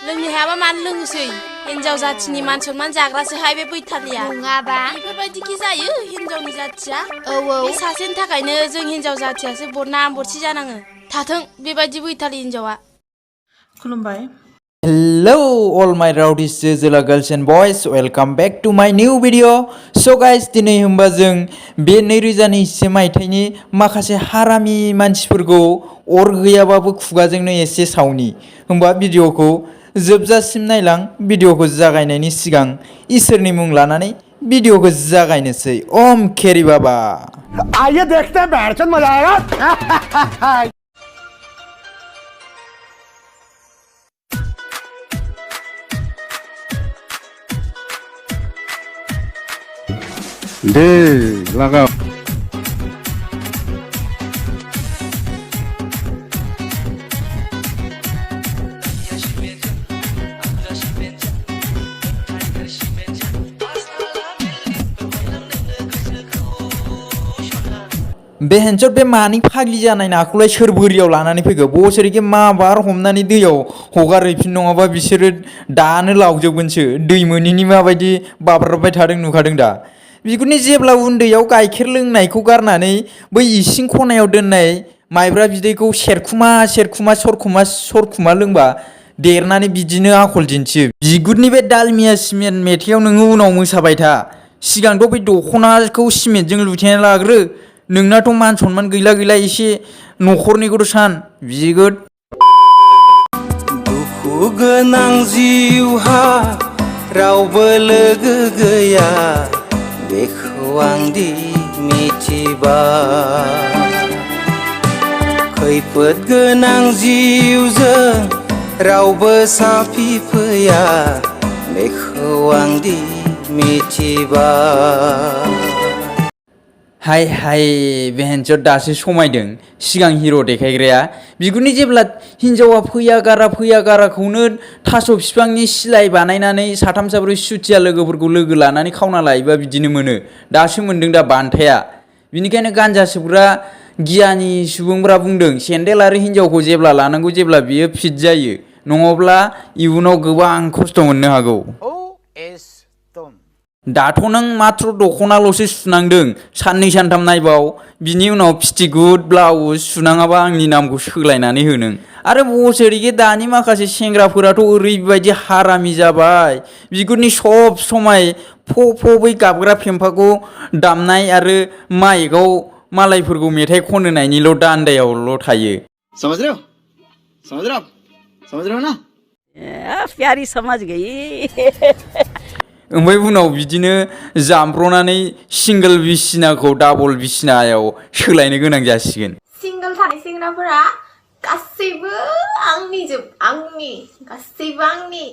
लोंनो हायाबा मानो लोंनोसै हिनजाव जाथिनि मान सनमान जाग्रासोहाय बे बैथालिया नङाबा बेफोरबायदिखि जायो हिनजावनि जाथिया औ बे सासेनि थाखायनो जों हिनजाव जाथियासो बरना बरसि जानाङो थाथों बेबायदि बैथालि हिनजावा खुलुमबाय Hello all my rowdies जोला girls and boys welcome back to my new video so guys दिनै होमबा जों बे 2022 मायथाइनि माखासे हारामि मानसिफोरखौ अर गैयाबाबो खुगाजोंनो एसे सावनि होमबा भिडिअखौ जोबजासिम नायलां भिडिअखौ जागायनायनि सिगां इसोरनि मुं लानानै भिडिअखौ जागायनोसै ओम खेरी बाबा आइए देखते हैं बैठचंद मजा आएगा दे लगाओ बे हेनसर बे मानि फाग्लि जानाय नाखौलाय सोर बोरियाव लानानै फैगो बोसोरखे मा बार हमनानै दैयाव हगारहैफिन नङाबा बिसोरो दानो लावजोबगोनसो दै मोनिनि माबायदि बाब्राबबाय थादों नुखादों दा बिगुरनि जेब्ला उन्दैयाव गाइखेर लोंनायखौ गारनानै बै इसिं खनायाव दोननाय माइब्रा बिदैखौ सेरखुमा सरखुमा लोंबा देरनानै बिदिनो आखल दिन्थियो बिगुरनि बे दालमिया सिमेन्ट मेथाइयाव नोङो उनाव मोसाबाय था सिगांथ' बै दख'नाखौ सिमेन्टजों लुथेना लाग्रो नोंनाथ' मान सनमान गैला एसे न'खरनिखौथ' सान बिगुर दुखु गोनां जिउहा रावबो लोगो गैया बेखौ आंदि मिथिबाय खैफोद गोनां जिउजों रावबो साफि फैया बेखौ आंदि मिथिबाय हाय बेहेनचर दासो समायदों सिगां हिरो देखायग्राया बिगुरनि जेब्ला हिनजावा फैया गाराखौनो थास' बिफांनि सिलाय बानायनानै साथाम साब्रै चुटिया लोगोफोरखौ लोगो लानानै खावना लायोबा बिदिनो मोनो दासो मोनदों दा बान्थाया बिनिखायनो गान्जा सोबग्रा गियानि सुबुंफ्रा बुंदों सेन्देल आरो हिनजावखौ जेब्ला लानांगौ जेब्ला बियो फिट जायो नङाब्ला इयुनाव गोबां खस्थ' मोननो हागौ दाथ' नों माथ्र दख'नाल'सो सुनांदों साननै सानथाम नायबाव बिनि उनाव फिथिगुद ब्लाउस सुनाङाबा आंनि नामखौ सोलायनानै हो नों आरो बोसोरैखे दानि माखासे सेंग्राफोराथ' ओरैबायदि हारामि जाबाय बिगुरनि सब समाय बै गाबग्रा फेम्फाखौ दामनाय आरो माइकआव मालायफोरखौ मेथाइ खननायनिल' दान्दायावल' थायो समझ रहे हो ना प्यारी समझ गई ओमफ्राय उनाव बिदिनो जामब्रनानै सिंगल बिसिनाखौ डाबल बिसिनायाव सोलायनो गोनां जासिगोन सिंगल थानाय सेंग्राफोरा गासैबो आंनि गासैबो आंनि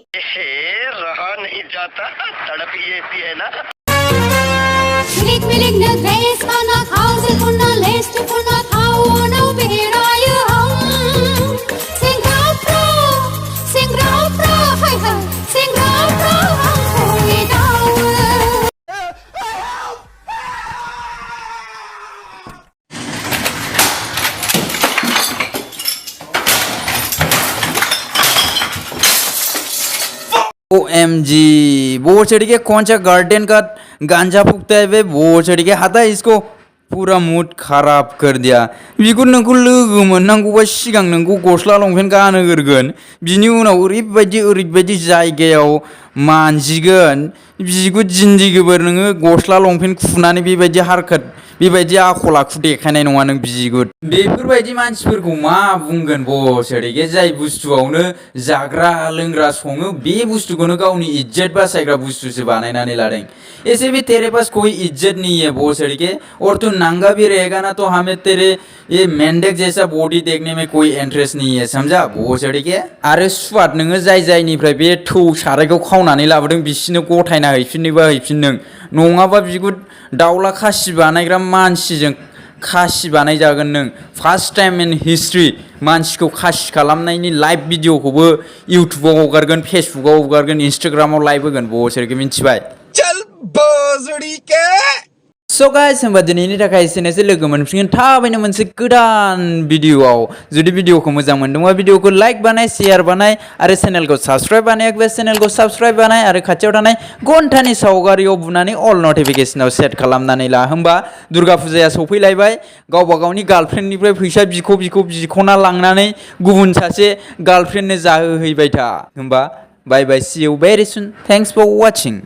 रहा नहीं जाता तड़प ही ऐसी है ना OMG वो चढ़ के कौन सा गार्डन का गांजा फूकता है वे वो चढ़ के हाथा इसको पूरा मूड खराब कर दिया बिगुर नोंखौ लोगो मोननांगौबा सिगां नोंखौ गस्ला लंपेन्ट गानहोगोरगोन बिनि उनाव ओरैबायदि जायगायाव मानजिगोन बिगुर जिन्दि गोबर नोङो गस्ला लंपेन्ट खुनानै बेबायदि हारकत बेबायदि आखल आखु देखायनाय नङा नों बिगुर बेफोरबायदि मानसिफोरखौ मा बुंगोन बोसोरैखे जाय बुस्थुआवनो जाग्रा लोंग्रा सङो बे बुस्थुखौनो गावनि इज्जत बासायग्रा बुस्थुसो बानायनानै लादों ऐसे भी तेरे पास कोई इज्जत नहीं है बोसरैखे और तू नंगा भी रहेगा ना तो हमें तेरे ये मेंढक जैसा बॉडी देखने में कोई इंटरेस्ट नहीं है समझा बोसरैखे आरो सुवाद नोङो जायनिफ्राय बे थौ सारायखौ खावनानै लाबोदों बिसिनो गथायना हैफिननोबा हैफिन नों नङाबा बिगुर दाउला खासि बानायग्रा मानसिजों खासि बानायजागोन नों फार्स्ट टाइम इन हिस्ट्री मानसिखौ खासि खालामनायनि लाइभ भिडिअखौबो इउटुबाव हगारगोन फेसबुकाव हगारगोन इन्स्टाग्रामाव लाइभ होगोन बोसोरैखे मिन्थिबाय So guys, होमबा दिनैनि थाखाय एसेनोसै लोगो मोनफिनगोन थाबैनो मोनसे गोदान भिडिअआव जुदि भिडिअखौ मोजां मोनदोंबा भिडिअखौ लाइक बानाय शेयार बानाय आरो चेनेलखौ साबस्क्राइब बानायाखैबा चेनेलखौ साबस्क्राइब बानाय आरो खाथियाव थानाय घन्टानि सावगारियाव बुनानै अल नटिफिकेशनाव सेट खालामनानै ला होमबा दुर्गा फुजाया सफैलायबाय गावबा गावनि गार्लफ्रेन्डनिफ्राय फैसा बिख'ना लांनानै गुबुन सासे गार्लफ्रेन्डनो जाहोहैबाय था होमबा बाय बाय see you very soon thanks for watching